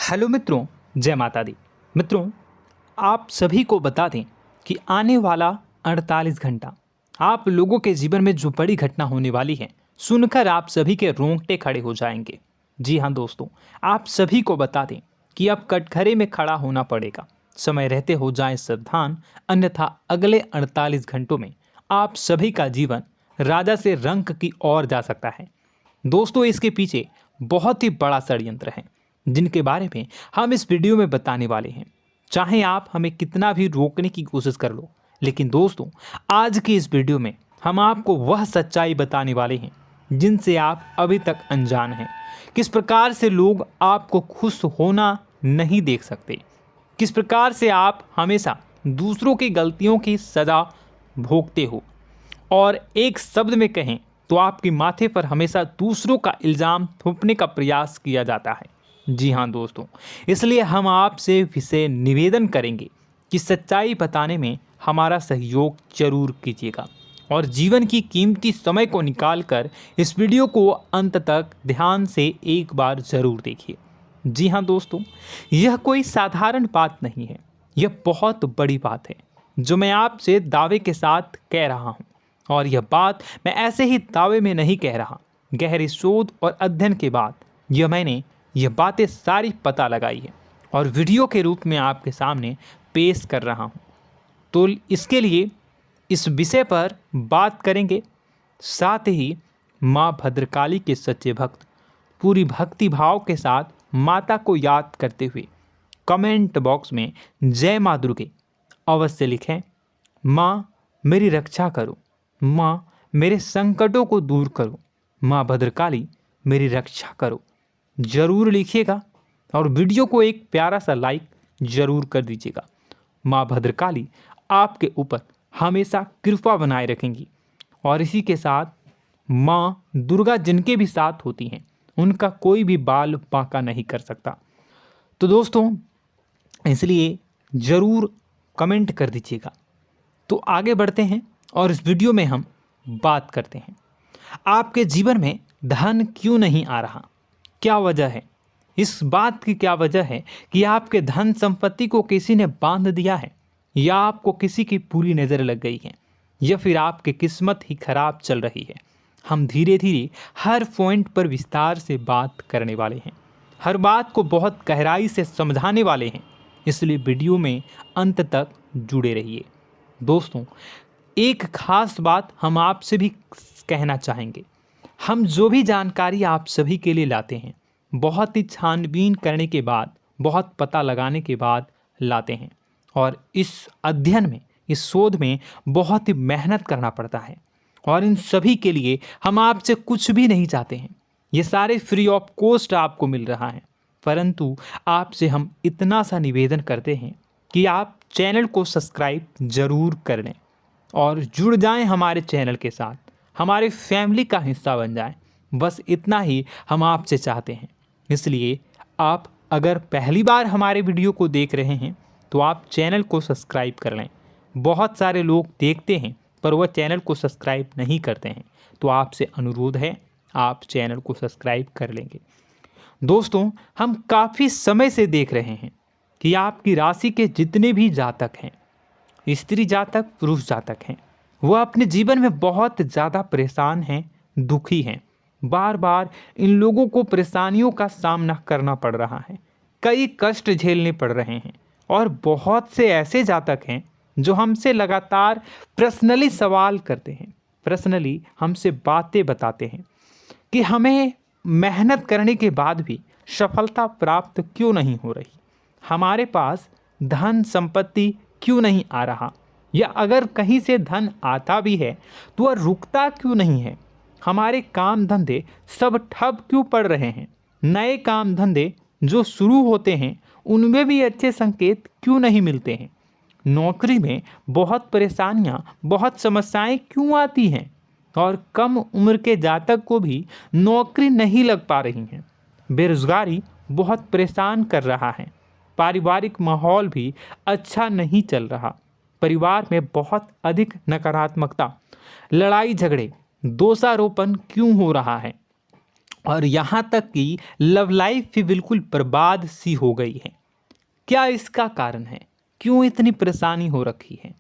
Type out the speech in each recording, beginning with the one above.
Hello मित्रों, जय माता दी। मित्रों, आप सभी को बता दें कि आने वाला 48 घंटा आप लोगों के जीवन में जो बड़ी घटना होने वाली है, सुनकर आप सभी के रोंगटे खड़े हो जाएंगे। जी हाँ दोस्तों, आप सभी को बता दें कि अब कटघरे में खड़ा होना पड़ेगा। समय रहते हो जाएं सावधान, अन्यथा अगले 48 घंटों में आप सभी का जीवन राजा से रंक की ओर जा सकता है। दोस्तों, इसके पीछे बहुत ही बड़ा षड्यंत्र है जिनके बारे में हम इस वीडियो में बताने वाले हैं। चाहे आप हमें कितना भी रोकने की कोशिश कर लो, लेकिन दोस्तों आज की इस वीडियो में हम आपको वह सच्चाई बताने वाले हैं जिनसे आप अभी तक अनजान हैं। किस प्रकार से लोग आपको खुश होना नहीं देख सकते, किस प्रकार से आप हमेशा दूसरों की गलतियों की सज़ा भोगते हो, और एक शब्द में कहें तो आपके माथे पर हमेशा दूसरों का इल्ज़ाम थोपने का प्रयास किया जाता है। जी हाँ दोस्तों, इसलिए हम आपसे विशेष निवेदन करेंगे कि सच्चाई बताने में हमारा सहयोग जरूर कीजिएगा और जीवन की कीमती समय को निकालकर इस वीडियो को अंत तक ध्यान से एक बार ज़रूर देखिए। जी हाँ दोस्तों, यह कोई साधारण बात नहीं है, यह बहुत बड़ी बात है जो मैं आपसे दावे के साथ कह रहा हूँ। और यह बात मैं ऐसे ही दावे में नहीं कह रहा, गहरी शोध और अध्ययन के बाद मैंने यह बातें सारी पता लगाई है और वीडियो के रूप में आपके सामने पेश कर रहा हूँ। तो इसके लिए इस विषय पर बात करेंगे। साथ ही माँ भद्रकाली के सच्चे भक्त पूरी भक्ति भाव के साथ माता को याद करते हुए कमेंट बॉक्स में जय माँ दुर्गे अवश्य लिखें। माँ मेरी रक्षा करो, माँ मेरे संकटों को दूर करो, माँ भद्रकाली मेरी रक्षा करो, ज़रूर लिखिएगा और वीडियो को एक प्यारा सा लाइक ज़रूर कर दीजिएगा। माँ भद्रकाली आपके ऊपर हमेशा कृपा बनाए रखेंगी और इसी के साथ माँ दुर्गा जिनके भी साथ होती हैं उनका कोई भी बाल बांका नहीं कर सकता। तो दोस्तों, इसलिए ज़रूर कमेंट कर दीजिएगा। तो आगे बढ़ते हैं और इस वीडियो में हम बात करते हैं, आपके जीवन में धन क्यों नहीं आ रहा, क्या वजह है। इस बात की क्या वजह है कि आपके धन संपत्ति को किसी ने बांध दिया है, या आपको किसी की पूरी नज़र लग गई है, या फिर आपकी किस्मत ही खराब चल रही है। हम धीरे धीरे हर पॉइंट पर विस्तार से बात करने वाले हैं, हर बात को बहुत गहराई से समझाने वाले हैं, इसलिए वीडियो में अंत तक जुड़े रहिए। दोस्तों, एक खास बात हम आपसे भी कहना चाहेंगे। हम जो भी जानकारी आप सभी के लिए लाते हैं, बहुत ही छानबीन करने के बाद, बहुत पता लगाने के बाद लाते हैं, और इस अध्ययन में, इस शोध में बहुत ही मेहनत करना पड़ता है, और इन सभी के लिए हम आपसे कुछ भी नहीं चाहते हैं। ये सारे फ्री ऑफ कॉस्ट आपको मिल रहा है, परंतु आपसे हम इतना सा निवेदन करते हैं कि आप चैनल को सब्सक्राइब ज़रूर कर लें और जुड़ जाएं हमारे चैनल के साथ, हमारे फैमिली का हिस्सा बन जाएं। बस इतना ही हम आपसे चाहते हैं। इसलिए आप अगर पहली बार हमारे वीडियो को देख रहे हैं तो आप चैनल को सब्सक्राइब कर लें। बहुत सारे लोग देखते हैं पर वह चैनल को सब्सक्राइब नहीं करते हैं, तो आपसे अनुरोध है आप चैनल को सब्सक्राइब कर लेंगे। दोस्तों, हम काफ़ी समय से देख रहे हैं कि आपकी राशि के जितने भी जातक हैं, स्त्री जातक, पुरुष जातक हैं, वह अपने जीवन में बहुत ज़्यादा परेशान हैं, दुखी हैं। बार बार इन लोगों को परेशानियों का सामना करना पड़ रहा है, कई कष्ट झेलने पड़ रहे हैं, और बहुत से ऐसे जातक हैं जो हमसे लगातार पर्सनली सवाल करते हैं, पर्सनली हमसे बातें बताते हैं कि हमें मेहनत करने के बाद भी सफलता प्राप्त क्यों नहीं हो रही, हमारे पास धन संपत्ति क्यों नहीं आ रहा, या अगर कहीं से धन आता भी है तो वह रुकता क्यों नहीं है, हमारे काम धंधे सब ठप क्यों पड़ रहे हैं, नए काम धंधे जो शुरू होते हैं उनमें भी अच्छे संकेत क्यों नहीं मिलते हैं, नौकरी में बहुत परेशानियां, बहुत समस्याएं क्यों आती हैं, और कम उम्र के जातक को भी नौकरी नहीं लग पा रही हैं, बेरोजगारी बहुत परेशान कर रहा है, पारिवारिक माहौल भी अच्छा नहीं चल रहा, परिवार में बहुत अधिक नकारात्मकता, लड़ाई झगड़े, दोषारोपण क्यों हो रहा है, और यहाँ तक कि लव लाइफ भी बिल्कुल बर्बाद सी हो गई है। क्या इसका कारण है? क्यों इतनी परेशानी हो रखी है?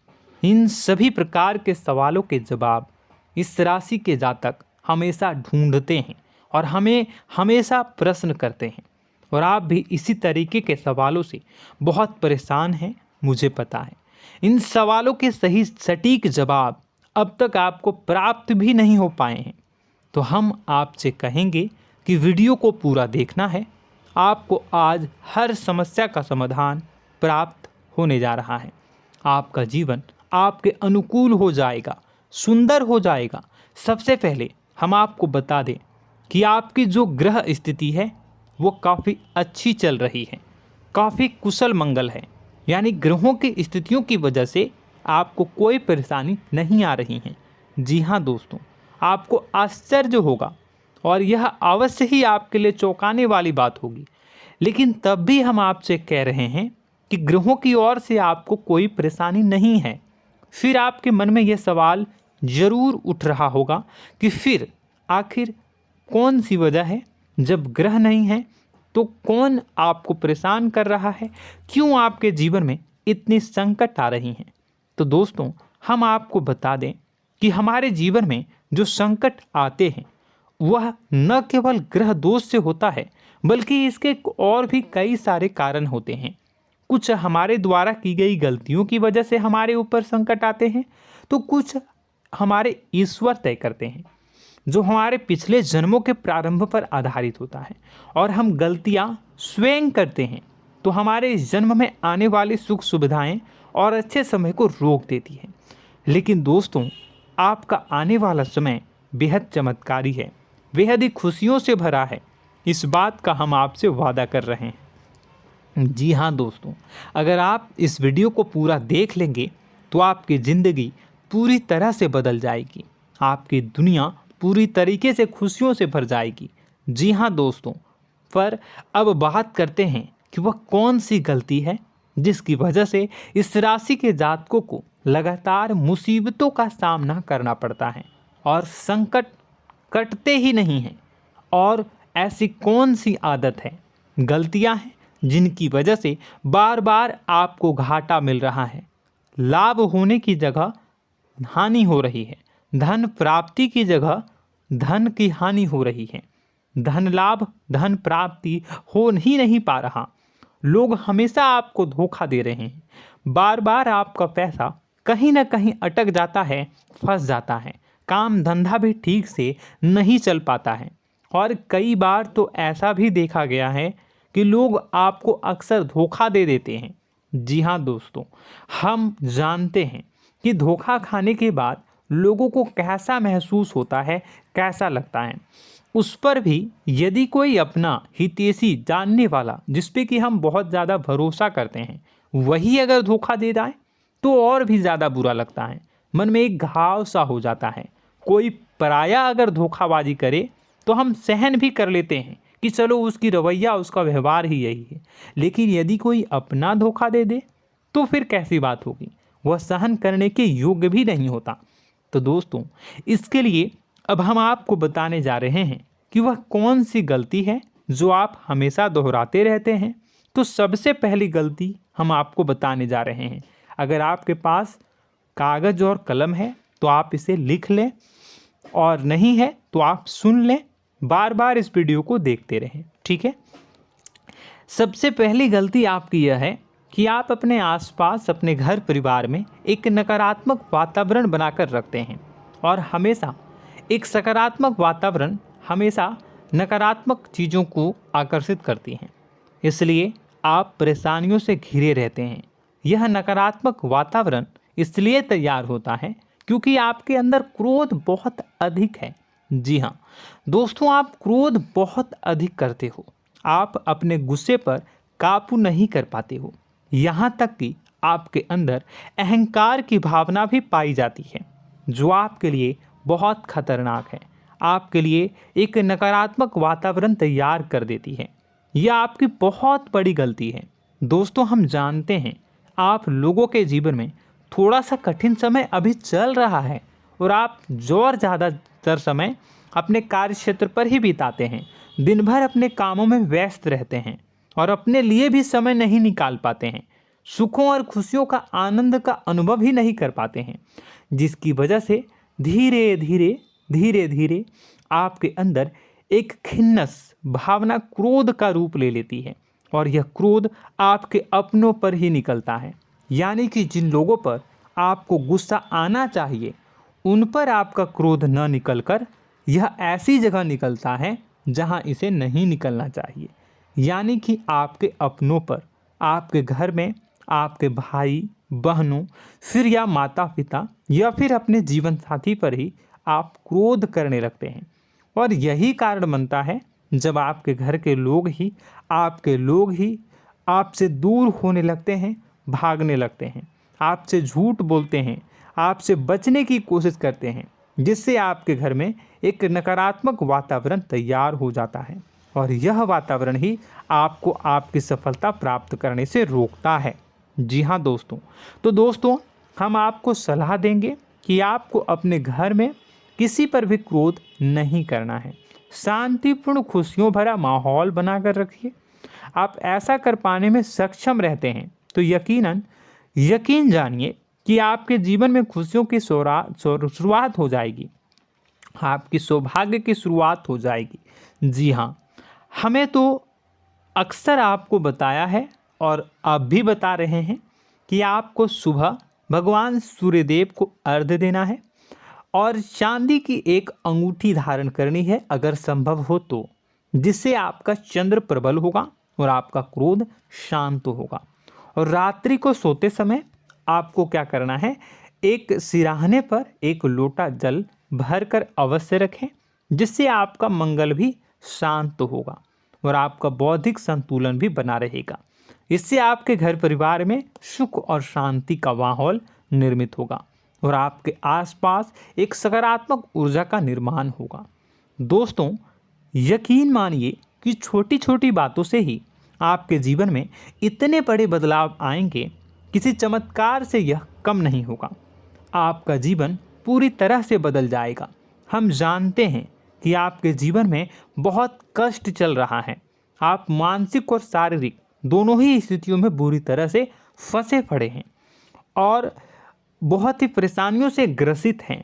इन सभी प्रकार के सवालों के जवाब इस राशि के जातक हमेशा ढूंढते हैं और हमें हमेशा प्रश्न करते हैं। और आप भी इसी तरीके के सवालों से बहुत परेशान हैं, मुझे पता है। इन सवालों के सही सटीक जवाब अब तक आपको प्राप्त भी नहीं हो पाए हैं, तो हम आपसे कहेंगे कि वीडियो को पूरा देखना है। आपको आज हर समस्या का समाधान प्राप्त होने जा रहा है। आपका जीवन आपके अनुकूल हो जाएगा, सुंदर हो जाएगा। सबसे पहले हम आपको बता दें कि आपकी जो ग्रह स्थिति है वो काफ़ी अच्छी चल रही है, काफ़ी कुशल मंगल है। यानी ग्रहों की स्थितियों की वजह से आपको कोई परेशानी नहीं आ रही है। जी हाँ दोस्तों, आपको आश्चर्य होगा और यह अवश्य ही आपके लिए चौंकाने वाली बात होगी, लेकिन तब भी हम आपसे कह रहे हैं कि ग्रहों की ओर से आपको कोई परेशानी नहीं है। फिर आपके मन में यह सवाल जरूर उठ रहा होगा कि फिर आखिर कौन सी वजह है? जब ग्रह नहीं है तो कौन आपको परेशान कर रहा है? क्यों आपके जीवन में इतनी संकट आ रही हैं? तो दोस्तों, हम आपको बता दें कि हमारे जीवन में जो संकट आते हैं वह न केवल ग्रह दोष से होता है, बल्कि इसके और भी कई सारे कारण होते हैं। कुछ हमारे द्वारा की गई गलतियों की वजह से हमारे ऊपर संकट आते हैं, तो कुछ हमारे ईश्वर तय करते हैं, जो हमारे पिछले जन्मों के प्रारंभ पर आधारित होता है। और हम गलतियां स्वयं करते हैं तो हमारे इस जन्म में आने वाली सुख सुविधाएं और अच्छे समय को रोक देती है। लेकिन दोस्तों, आपका आने वाला समय बेहद चमत्कारी है, बेहद ही खुशियों से भरा है। इस बात का हम आपसे वादा कर रहे हैं। जी हाँ दोस्तों, अगर आप इस वीडियो को पूरा देख लेंगे तो आपकी ज़िंदगी पूरी तरह से बदल जाएगी, आपकी दुनिया पूरी तरीके से खुशियों से भर जाएगी। जी हाँ दोस्तों, पर अब बात करते हैं कि वह कौन सी गलती है जिसकी वजह से इस राशि के जातकों को लगातार मुसीबतों का सामना करना पड़ता है और संकट कटते ही नहीं हैं। और ऐसी कौन सी आदत है, गलतियां हैं जिनकी वजह से बार बार आपको घाटा मिल रहा है, लाभ होने की जगह हानि हो रही है, धन प्राप्ति की जगह धन की हानि हो रही है, धन लाभ धन प्राप्ति हो ही नहीं पा रहा, लोग हमेशा आपको धोखा दे रहे हैं, बार बार आपका पैसा कहीं ना कहीं अटक जाता है, फंस जाता है, काम धंधा भी ठीक से नहीं चल पाता है। और कई बार तो ऐसा भी देखा गया है कि लोग आपको अक्सर धोखा दे देते हैं। जी हाँ दोस्तों, हम जानते हैं कि धोखा खाने के बाद लोगों को कैसा महसूस होता है, कैसा लगता है। उस पर भी यदि कोई अपना हितैषी जानने वाला, जिस पे कि हम बहुत ज़्यादा भरोसा करते हैं, वही अगर धोखा दे जाए तो और भी ज़्यादा बुरा लगता है, मन में एक घाव सा हो जाता है। कोई पराया अगर धोखाबाजी करे तो हम सहन भी कर लेते हैं कि चलो उसकी रवैया, उसका व्यवहार ही यही है। लेकिन यदि कोई अपना धोखा दे दे तो फिर कैसी बात होगी, वह सहन करने के योग्य भी नहीं होता। तो दोस्तों, इसके लिए अब हम आपको बताने जा रहे हैं कि वह कौन सी गलती है जो आप हमेशा दोहराते रहते हैं। तो सबसे पहली गलती हम आपको बताने जा रहे हैं। अगर आपके पास कागज़ और कलम है तो आप इसे लिख लें, और नहीं है तो आप सुन लें, बार बार इस वीडियो को देखते रहें, ठीक है। सबसे पहली गलती आपकी यह है कि आप अपने आसपास, अपने घर परिवार में एक नकारात्मक वातावरण बनाकर रखते हैं। और हमेशा एक सकारात्मक वातावरण हमेशा नकारात्मक चीज़ों को आकर्षित करती हैं, इसलिए आप परेशानियों से घिरे रहते हैं। यह नकारात्मक वातावरण इसलिए तैयार होता है क्योंकि आपके अंदर क्रोध बहुत अधिक है। जी हाँ दोस्तों, आप क्रोध बहुत अधिक करते हो, आप अपने गुस्से पर काबू नहीं कर पाते हो, यहाँ तक कि आपके अंदर अहंकार की भावना भी पाई जाती है, जो आपके लिए बहुत खतरनाक है, आपके लिए एक नकारात्मक वातावरण तैयार कर देती है। यह आपकी बहुत बड़ी गलती है। दोस्तों, हम जानते हैं आप लोगों के जीवन में थोड़ा सा कठिन समय अभी चल रहा है और आप और ज़्यादातर समय अपने कार्य क्षेत्र पर ही बिताते हैं, दिन भर अपने कामों में व्यस्त रहते हैं और अपने लिए भी समय नहीं निकाल पाते हैं, सुखों और खुशियों का आनंद का अनुभव ही नहीं कर पाते हैं, जिसकी वजह से धीरे धीरे धीरे धीरे आपके अंदर एक खिन्नस भावना क्रोध का रूप ले लेती है और यह क्रोध आपके अपनों पर ही निकलता है। यानी कि जिन लोगों पर आपको गुस्सा आना चाहिए उन पर आपका क्रोध न निकलकर यह ऐसी जगह निकलता है जहां इसे नहीं निकलना चाहिए। यानी कि आपके अपनों पर, आपके घर में, आपके भाई बहनों, फिर या माता पिता या फिर अपने जीवन साथी पर ही आप क्रोध करने लगते हैं। और यही कारण बनता है जब आपके घर के लोग ही आपसे दूर होने लगते हैं, भागने लगते हैं, आपसे झूठ बोलते हैं, आपसे बचने की कोशिश करते हैं, जिससे आपके घर में एक नकारात्मक वातावरण तैयार हो जाता है और यह वातावरण ही आपको आपकी सफलता प्राप्त करने से रोकता है। जी हाँ दोस्तों, तो दोस्तों हम आपको सलाह देंगे कि आपको अपने घर में किसी पर भी क्रोध नहीं करना है। शांतिपूर्ण खुशियों भरा माहौल बनाकर रखिए। आप ऐसा कर पाने में सक्षम रहते हैं तो यकीन जानिए कि आपके जीवन में खुशियों की शुरुआत हो जाएगी, आपकी सौभाग्य की शुरुआत हो जाएगी। जी हाँ, हमें तो अक्सर आपको बताया है और आप भी बता रहे हैं कि आपको सुबह भगवान सूर्यदेव को अर्घ्य देना है और चांदी की एक अंगूठी धारण करनी है अगर संभव हो तो, जिससे आपका चंद्र प्रबल होगा और आपका क्रोध शांत होगा। और रात्रि को सोते समय आपको क्या करना है, एक सिराहने पर एक लोटा जल भरकर अवश्य रखें, जिससे आपका मंगल भी शांत होगा और आपका बौद्धिक संतुलन भी बना रहेगा। इससे आपके घर परिवार में सुख और शांति का माहौल निर्मित होगा और आपके आसपास एक सकारात्मक ऊर्जा का निर्माण होगा। दोस्तों यकीन मानिए कि छोटी छोटी बातों से ही आपके जीवन में इतने बड़े बदलाव आएंगे, किसी चमत्कार से यह कम नहीं होगा। आपका जीवन पूरी तरह से बदल जाएगा। हम जानते हैं कि आपके जीवन में बहुत कष्ट चल रहा है, आप मानसिक और शारीरिक दोनों ही स्थितियों में बुरी तरह से फंसे पड़े हैं और बहुत ही परेशानियों से ग्रसित हैं।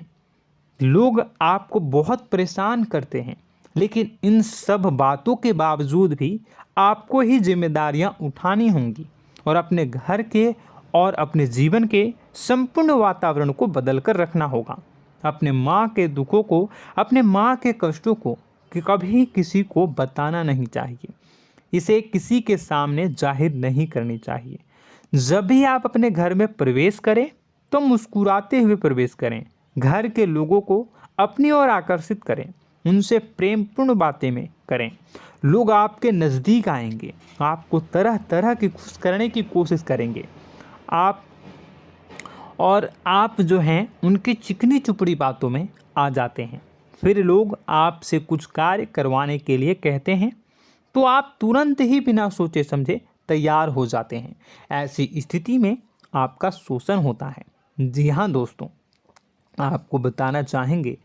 लोग आपको बहुत परेशान करते हैं, लेकिन इन सब बातों के बावजूद भी आपको ही जिम्मेदारियां उठानी होंगी और अपने घर के और अपने जीवन के संपूर्ण वातावरण को बदल कर रखना होगा। अपने माँ के दुखों को, अपने माँ के कष्टों को कभी किसी को बताना नहीं चाहिए, इसे किसी के सामने जाहिर नहीं करनी चाहिए। जब भी आप अपने घर में प्रवेश करें तो मुस्कुराते हुए प्रवेश करें, घर के लोगों को अपनी ओर आकर्षित करें, उनसे प्रेमपूर्ण बातें में करें। लोग आपके नज़दीक आएंगे, आपको तरह तरह की खुश करने की कोशिश करेंगे। आप जो हैं उनकी चिकनी चुपड़ी बातों में आ जाते हैं। फिर लोग आपसे कुछ कार्य करवाने के लिए कहते हैं तो आप तुरंत ही बिना सोचे समझे तैयार हो जाते हैं। ऐसी स्थिति में आपका शोषण होता है। जी हाँ दोस्तों, आपको बताना चाहेंगे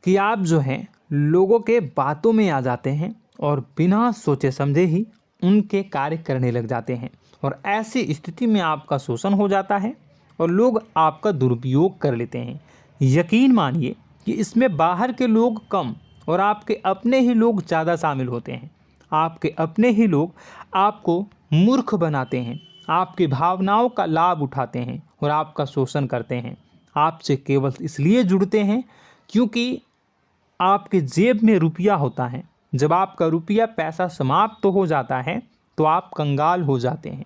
कि आप जो हैं लोगों के बातों में आ जाते हैं और बिना सोचे समझे ही उनके कार्य करने लग जाते हैं और ऐसी स्थिति में आपका शोषण हो जाता है और लोग आपका दुरुपयोग कर लेते हैं। यकीन मानिए कि इसमें बाहर के लोग कम और आपके अपने ही लोग ज़्यादा शामिल होते हैं। आपके अपने ही लोग आपको मूर्ख बनाते हैं, आपकी भावनाओं का लाभ उठाते हैं और आपका शोषण करते हैं। आपसे केवल इसलिए जुड़ते हैं क्योंकि आपके जेब में रुपया होता है। जब आपका रुपया पैसा समाप्त हो जाता है तो आप कंगाल हो जाते हैं,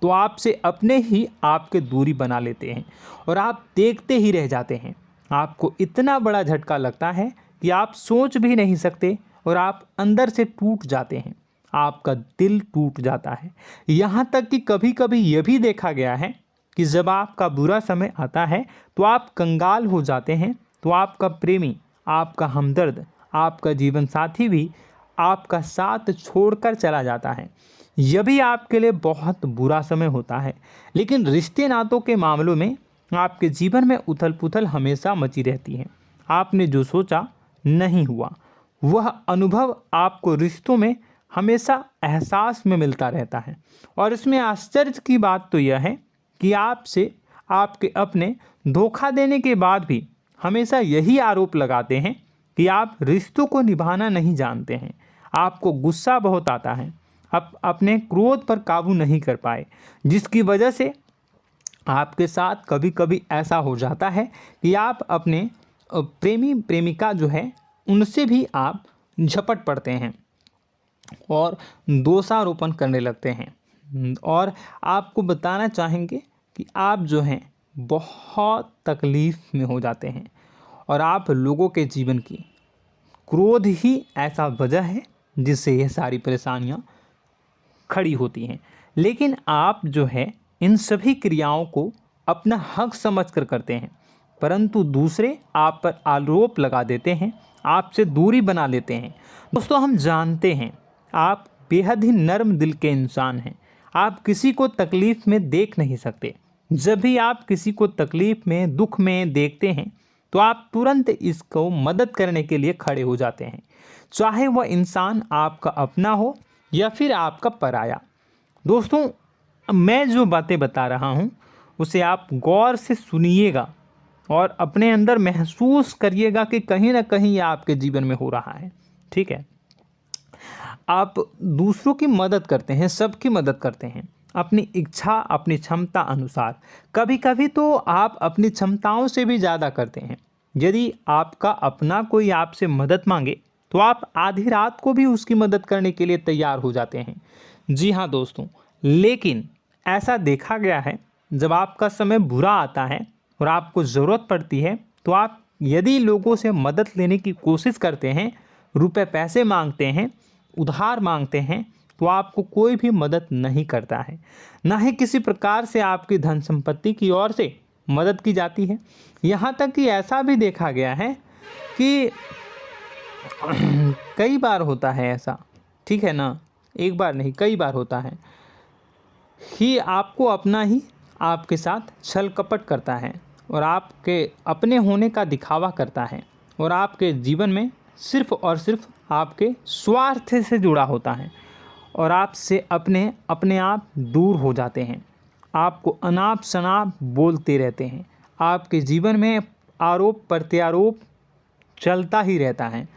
तो आपसे अपने ही आपके दूरी बना लेते हैं और आप देखते ही रह जाते हैं। आपको इतना बड़ा झटका लगता है कि आप सोच भी नहीं सकते और आप अंदर से टूट जाते हैं, आपका दिल टूट जाता है। यहाँ तक कि कभी कभी यह भी देखा गया है कि जब आपका बुरा समय आता है तो आप कंगाल हो जाते हैं, तो आपका प्रेमी, आपका हमदर्द, आपका जीवन साथी भी आपका साथ छोड़कर चला जाता है। यह भी आपके लिए बहुत बुरा समय होता है। लेकिन रिश्ते नातों के मामलों में आपके जीवन में उथल पुथल हमेशा मची रहती है। आपने जो सोचा नहीं हुआ। वह अनुभव आपको रिश्तों में हमेशा एहसास में मिलता रहता है। और इसमें आश्चर्य की बात तो यह है कि आपसे आपके अपने धोखा देने के बाद भी हमेशा यही आरोप लगाते हैं कि आप रिश्तों को निभाना नहीं जानते हैं। आपको गुस्सा बहुत आता है, आप अपने क्रोध पर काबू नहीं कर पाए, जिसकी वजह से आपके साथ कभी कभी ऐसा हो जाता है कि आप अपने प्रेमी प्रेमिका जो है उनसे भी आप झपट पड़ते हैं और दोषारोपण करने लगते हैं। और आपको बताना चाहेंगे कि आप जो हैं बहुत तकलीफ़ में हो जाते हैं और आप लोगों के जीवन की क्रोध ही ऐसा वजह है जिससे यह सारी परेशानियां खड़ी होती हैं। लेकिन आप जो है इन सभी क्रियाओं को अपना हक समझकर करते हैं, परंतु दूसरे आप पर आरोप लगा देते हैं, आपसे दूरी बना लेते हैं। दोस्तों, हम जानते हैं आप बेहद ही नर्म दिल के इंसान हैं। आप किसी को तकलीफ़ में देख नहीं सकते। जब भी आप किसी को तकलीफ़ में, दुख में देखते हैं तो आप तुरंत इसको मदद करने के लिए खड़े हो जाते हैं, चाहे वह इंसान आपका अपना हो या फिर आपका पराया। दोस्तों, मैं जो बातें बता रहा हूँ उसे आप गौर से सुनिएगा और अपने अंदर महसूस करिएगा कि कहीं ना कहीं ये आपके जीवन में हो रहा है। ठीक है, आप दूसरों की मदद करते हैं, सबकी मदद करते हैं अपनी इच्छा, अपनी क्षमता अनुसार। कभी कभी तो आप अपनी क्षमताओं से भी ज़्यादा करते हैं। यदि आपका अपना कोई आपसे मदद मांगे तो आप आधी रात को भी उसकी मदद करने के लिए तैयार हो जाते हैं। जी हाँ दोस्तों, लेकिन ऐसा देखा गया है जब आपका समय बुरा आता है और आपको ज़रूरत पड़ती है तो आप यदि लोगों से मदद लेने की कोशिश करते हैं, रुपए पैसे मांगते हैं, उधार मांगते हैं, तो आपको कोई भी मदद नहीं करता है। ना ही किसी प्रकार से आपकी धन संपत्ति की ओर से मदद की जाती है। यहाँ तक कि ऐसा भी देखा गया है कि कई बार होता है ऐसा, ठीक है ना, एक बार नहीं कई बार होता है कि आपको अपना ही आपके साथ छल कपट करता है और आपके अपने होने का दिखावा करता है और आपके जीवन में सिर्फ और सिर्फ आपके स्वार्थ से जुड़ा होता है और आपसे अपने आप दूर हो जाते हैं। आपको अनाप शनाप बोलते रहते हैं। आपके जीवन में आरोप प्रत्यारोप चलता ही रहता है।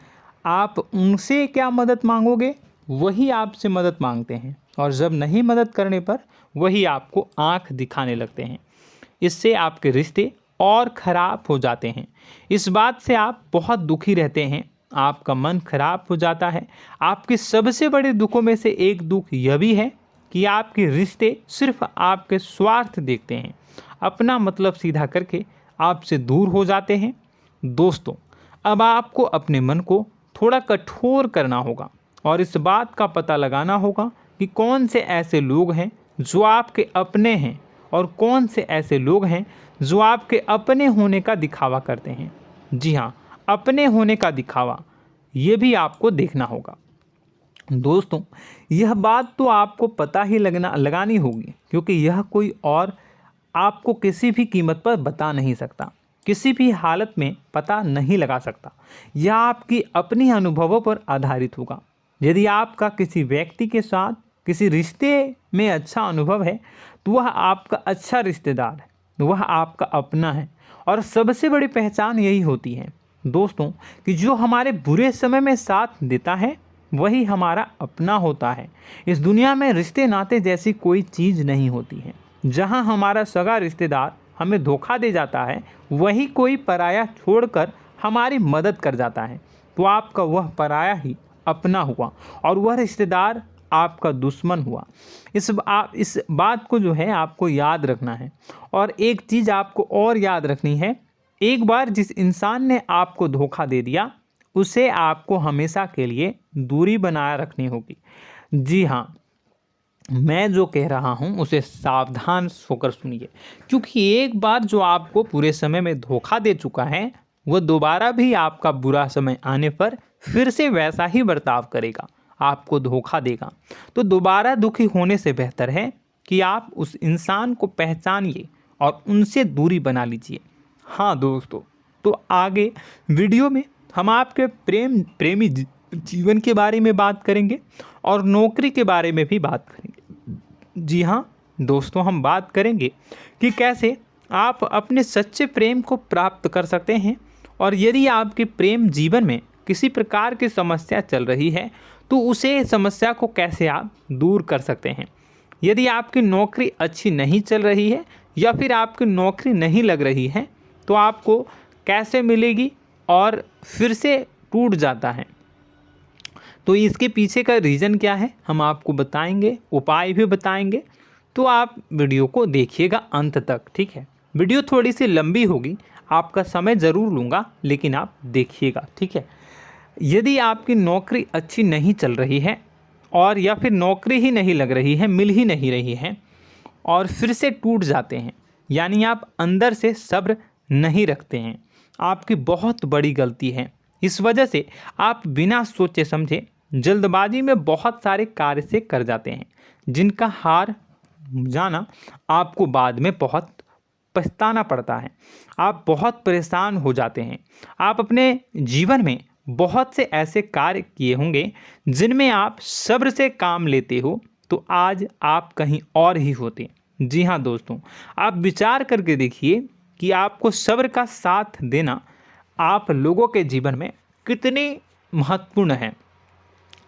आप उनसे क्या मदद मांगोगे, वही आपसे मदद मांगते हैं और जब नहीं मदद करने पर वही आपको आंख दिखाने लगते हैं। इससे आपके रिश्ते और ख़राब हो जाते हैं। इस बात से आप बहुत दुखी रहते हैं, आपका मन खराब हो जाता है। आपके सबसे बड़े दुखों में से एक दुख यह भी है कि आपके रिश्ते सिर्फ आपके स्वार्थ देखते हैं, अपना मतलब सीधा करके आपसे दूर हो जाते हैं। दोस्तों, अब आपको अपने मन को थोड़ा कठोर करना होगा और इस बात का पता लगाना होगा कि कौन से ऐसे लोग हैं जो आपके अपने हैं और कौन से ऐसे लोग हैं जो आपके अपने होने का दिखावा करते हैं। जी हाँ, अपने होने का दिखावा, ये भी आपको देखना होगा। दोस्तों, यह बात तो आपको पता ही लगानी होगी, क्योंकि यह कोई और आपको किसी भी कीमत पर बता नहीं सकता, किसी भी हालत में पता नहीं लगा सकता। यह आपकी अपनी अनुभवों पर आधारित होगा। यदि आपका किसी व्यक्ति के साथ किसी रिश्ते में अच्छा अनुभव है तो वह आपका अच्छा रिश्तेदार है, वह आपका अपना है। और सबसे बड़ी पहचान यही होती है दोस्तों कि जो हमारे बुरे समय में साथ देता है वही हमारा अपना होता है। इस दुनिया में रिश्ते नाते जैसी कोई चीज़ नहीं होती है। जहां हमारा सगा रिश्तेदार हमें धोखा दे जाता है, वही कोई पराया छोड़कर हमारी मदद कर जाता है, तो आपका वह पराया ही अपना हुआ और वह रिश्तेदार आपका दुश्मन हुआ। इस बात को जो है आपको याद रखना है। और एक चीज़ आपको और याद रखनी है, एक बार जिस इंसान ने आपको धोखा दे दिया उसे आपको हमेशा के लिए दूरी बनाए रखनी होगी। जी हाँ, मैं जो कह रहा हूँ उसे सावधान होकर सुनिए, क्योंकि एक बार जो आपको पूरे समय में धोखा दे चुका है वह दोबारा भी आपका बुरा समय आने पर फिर से वैसा ही बर्ताव करेगा, आपको धोखा देगा। तो दोबारा दुखी होने से बेहतर है कि आप उस इंसान को पहचानिए और उनसे दूरी बना लीजिए। हाँ दोस्तों, तो आगे वीडियो में हम आपके प्रेमी जीवन के बारे में बात करेंगे और नौकरी के बारे में भी बात करेंगे। जी हाँ दोस्तों, हम बात करेंगे कि कैसे आप अपने सच्चे प्रेम को प्राप्त कर सकते हैं, और यदि आपके प्रेम जीवन में किसी प्रकार की समस्या चल रही है तो उसे समस्या को कैसे आप दूर कर सकते हैं। यदि आपकी नौकरी अच्छी नहीं चल रही है या फिर आपकी नौकरी नहीं लग रही है तो आपको कैसे मिलेगी और फिर से टूट जाता है, तो इसके पीछे का रीज़न क्या है हम आपको बताएंगे, उपाय भी बताएंगे। तो आप वीडियो को देखिएगा अंत तक, ठीक है। वीडियो थोड़ी सी लंबी होगी, आपका समय ज़रूर लूँगा, लेकिन आप देखिएगा, ठीक है। यदि आपकी नौकरी अच्छी नहीं चल रही है और या फिर नौकरी ही नहीं लग रही है, मिल ही नहीं रही है और फिर से टूट जाते हैं, यानी आप अंदर से सब्र नहीं रखते हैं, आपकी बहुत बड़ी गलती है। इस वजह से आप बिना सोचे समझे जल्दबाजी में बहुत सारे कार्य से कर जाते हैं, जिनका हार जाना आपको बाद में बहुत पछताना पड़ता है। आप बहुत परेशान हो जाते हैं। आप अपने जीवन में बहुत से ऐसे कार्य किए होंगे जिनमें आप सब्र से काम लेते हो, तो आज आप कहीं और ही होते। जी हाँ दोस्तों, आप विचार करके देखिए कि आपको सब्र का साथ देना आप लोगों के जीवन में कितनी महत्वपूर्ण है।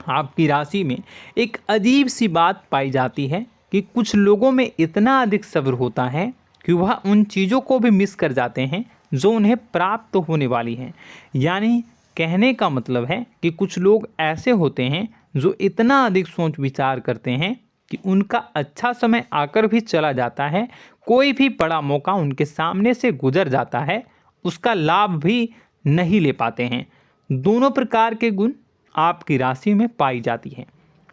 आपकी राशि में एक अजीब सी बात पाई जाती है कि कुछ लोगों में इतना अधिक सब्र होता है कि वह उन चीज़ों को भी मिस कर जाते हैं जो उन्हें प्राप्त होने वाली हैं। यानी कहने का मतलब है कि कुछ लोग ऐसे होते हैं जो इतना अधिक सोच विचार करते हैं कि उनका अच्छा समय आकर भी चला जाता है, कोई भी बड़ा मौका उनके सामने से गुजर जाता है, उसका लाभ भी नहीं ले पाते हैं। दोनों प्रकार के गुण आपकी राशि में पाई जाती है।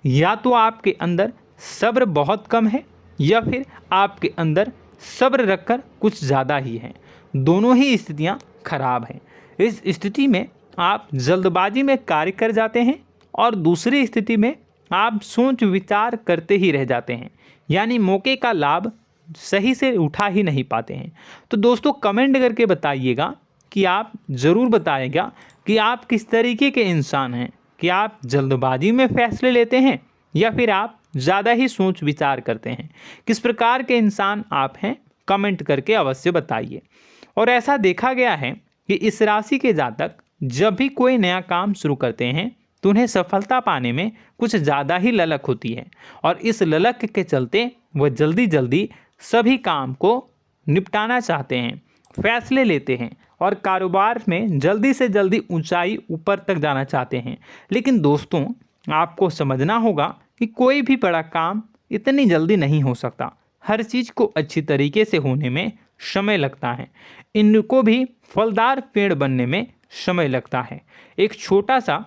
या तो आपके अंदर सब्र बहुत कम है या फिर आपके अंदर सब्र रखकर कुछ ज़्यादा ही है। दोनों ही स्थितियाँ खराब हैं। इस स्थिति में आप जल्दबाजी में कार्य कर जाते हैं और दूसरी स्थिति में आप सोच विचार करते ही रह जाते हैं, यानी मौके का लाभ सही से उठा ही नहीं पाते हैं। तो दोस्तों कमेंट करके बताइएगा कि आप ज़रूर बताइएगा कि आप किस तरीके के इंसान हैं, कि आप जल्दबाजी में फैसले लेते हैं या फिर आप ज़्यादा ही सोच विचार करते हैं। किस प्रकार के इंसान आप हैं, कमेंट करके अवश्य बताइए। और ऐसा देखा गया है कि इस राशि के जातक जब भी कोई नया काम शुरू करते हैं तो उन्हें सफलता पाने में कुछ ज़्यादा ही ललक होती है, और इस ललक के चलते वह जल्दी जल्दी सभी काम को निपटाना चाहते हैं, फैसले लेते हैं और कारोबार में जल्दी से जल्दी ऊंचाई ऊपर तक जाना चाहते हैं। लेकिन दोस्तों आपको समझना होगा कि कोई भी बड़ा काम इतनी जल्दी नहीं हो सकता। हर चीज़ को अच्छी तरीके से होने में समय लगता है। इनको भी फलदार पेड़ बनने में समय लगता है। एक छोटा सा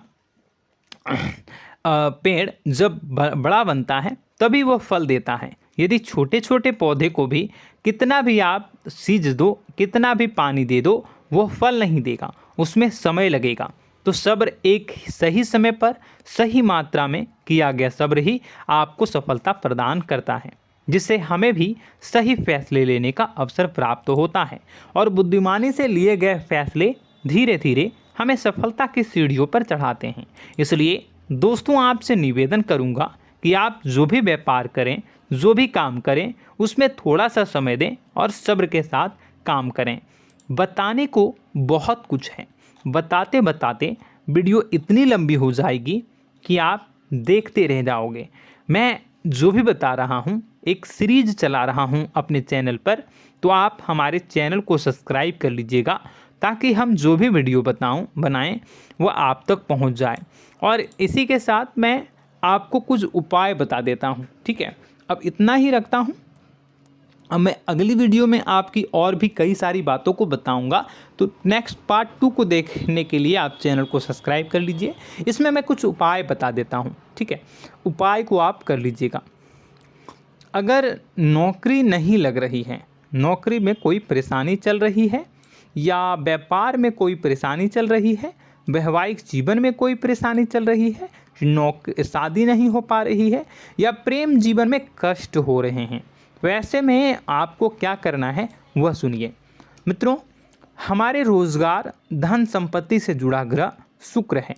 पेड़ जब बड़ा बनता है तभी वह फल देता है। यदि छोटे छोटे पौधे को भी कितना भी आप सींच दो, कितना भी पानी दे दो, वो फल नहीं देगा, उसमें समय लगेगा। तो सब्र एक सही समय पर सही मात्रा में किया गया सब्र ही आपको सफलता प्रदान करता है, जिससे हमें भी सही फैसले लेने का अवसर प्राप्त होता है। और बुद्धिमानी से लिए गए फैसले धीरे धीरे हमें सफलता की सीढ़ियों पर चढ़ाते हैं। इसलिए दोस्तों आपसे निवेदन करूंगा कि आप जो भी व्यापार करें, जो भी काम करें, उसमें थोड़ा सा समय दें और सब्र के साथ काम करें। बताने को बहुत कुछ है, बताते बताते वीडियो इतनी लंबी हो जाएगी कि आप देखते रह जाओगे। मैं जो भी बता रहा हूँ एक सीरीज चला रहा हूँ अपने चैनल पर, तो आप हमारे चैनल को सब्सक्राइब कर लीजिएगा ताकि हम जो भी वीडियो बनाएं वो आप तक पहुँच जाए। और इसी के साथ मैं आपको कुछ उपाय बता देता हूँ, ठीक है। अब इतना ही रखता हूँ। अब मैं अगली वीडियो में आपकी और भी कई सारी बातों को बताऊंगा, तो नेक्स्ट पार्ट 2 को देखने के लिए आप चैनल को सब्सक्राइब कर लीजिए। इसमें मैं कुछ उपाय बता देता हूं, ठीक है। उपाय को आप कर लीजिएगा। अगर नौकरी नहीं लग रही है, नौकरी में कोई परेशानी चल रही है, या व्यापार में कोई परेशानी चल रही है, वैवाहिक जीवन में कोई परेशानी चल रही है, शादी नहीं हो पा रही है, या प्रेम जीवन में कष्ट हो रहे हैं, वैसे में आपको क्या करना है वह सुनिए। मित्रों, हमारे रोजगार, धन संपत्ति से जुड़ा ग्रह शुक्र है,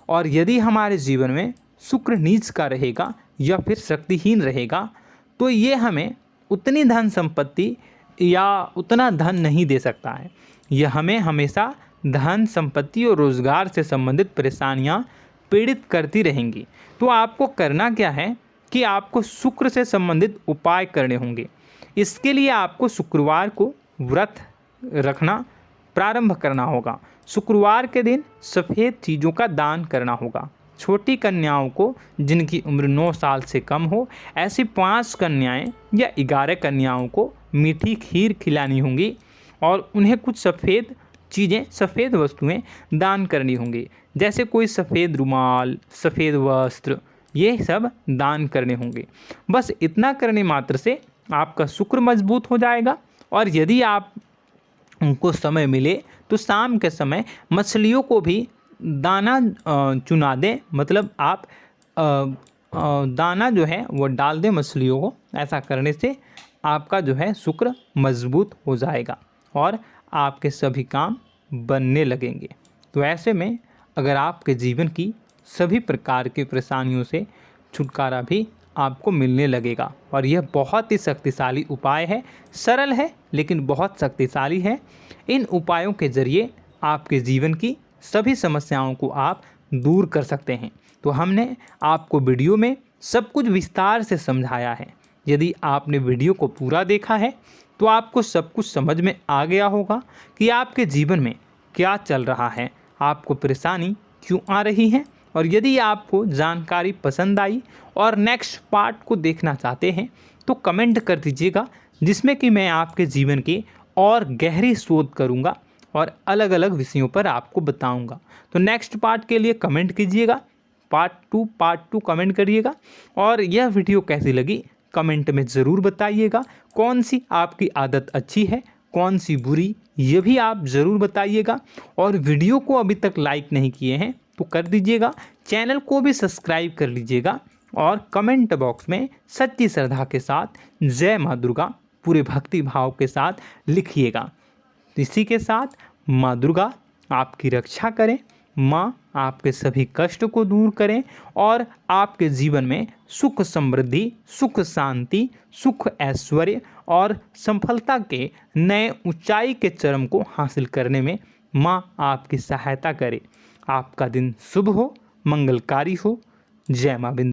और यदि हमारे जीवन में शुक्र नीच का रहेगा या फिर शक्तिहीन रहेगा तो ये हमें उतनी धन संपत्ति या उतना धन नहीं दे सकता है। यह हमें हमेशा धन संपत्ति और रोजगार से संबंधित परेशानियां पीड़ित करती रहेंगी। तो आपको करना क्या है कि आपको शुक्र से संबंधित उपाय करने होंगे। इसके लिए आपको शुक्रवार को व्रत रखना प्रारंभ करना होगा। शुक्रवार के दिन सफ़ेद चीज़ों का दान करना होगा। छोटी कन्याओं को जिनकी उम्र 9 साल से कम हो, ऐसी 5 कन्याएं या 11 कन्याओं को मीठी खीर खिलानी होंगी और उन्हें कुछ सफ़ेद चीज़ें, सफ़ेद वस्तुएं दान करनी होंगी, जैसे कोई सफ़ेद रुमाल, सफ़ेद वस्त्र, ये सब दान करने होंगे। बस इतना करने मात्र से आपका शुक्र मजबूत हो जाएगा। और यदि आप उनको समय मिले तो शाम के समय मछलियों को भी दाना चुना दें, मतलब आप दाना जो है वो डाल दें मछलियों को। ऐसा करने से आपका जो है शुक्र मजबूत हो जाएगा और आपके सभी काम बनने लगेंगे। तो ऐसे में अगर आपके जीवन की सभी प्रकार की परेशानियों से छुटकारा भी आपको मिलने लगेगा। और यह बहुत ही शक्तिशाली उपाय है, सरल है लेकिन बहुत शक्तिशाली है। इन उपायों के ज़रिए आपके जीवन की सभी समस्याओं को आप दूर कर सकते हैं। तो हमने आपको वीडियो में सब कुछ विस्तार से समझाया है। यदि आपने वीडियो को पूरा देखा है तो आपको सब कुछ समझ में आ गया होगा कि आपके जीवन में क्या चल रहा है, आपको परेशानी क्यों आ रही है। और यदि आपको जानकारी पसंद आई और नेक्स्ट पार्ट को देखना चाहते हैं तो कमेंट कर दीजिएगा, जिसमें कि मैं आपके जीवन की और गहरी शोध करूंगा और अलग अलग विषयों पर आपको बताऊंगा। तो नेक्स्ट पार्ट के लिए कमेंट कीजिएगा, पार्ट टू कमेंट करिएगा। और यह वीडियो कैसी लगी कमेंट में ज़रूर बताइएगा। कौन सी आपकी आदत अच्छी है, कौन सी बुरी, ये भी आप ज़रूर बताइएगा। और वीडियो को अभी तक लाइक नहीं किए हैं तो कर दीजिएगा, चैनल को भी सब्सक्राइब कर लीजिएगा और कमेंट बॉक्स में सच्ची श्रद्धा के साथ जय माँ दुर्गा पूरे भक्ति भाव के साथ लिखिएगा। इसी के साथ माँ दुर्गा आपकी रक्षा करें, माँ आपके सभी कष्ट को दूर करें और आपके जीवन में सुख समृद्धि, सुख शांति, सुख ऐश्वर्य और सफलता के नए ऊंचाई के चरम को हासिल करने में माँ आपकी सहायता करे। आपका दिन शुभ हो, मंगलकारी हो। जय माँ बिंद।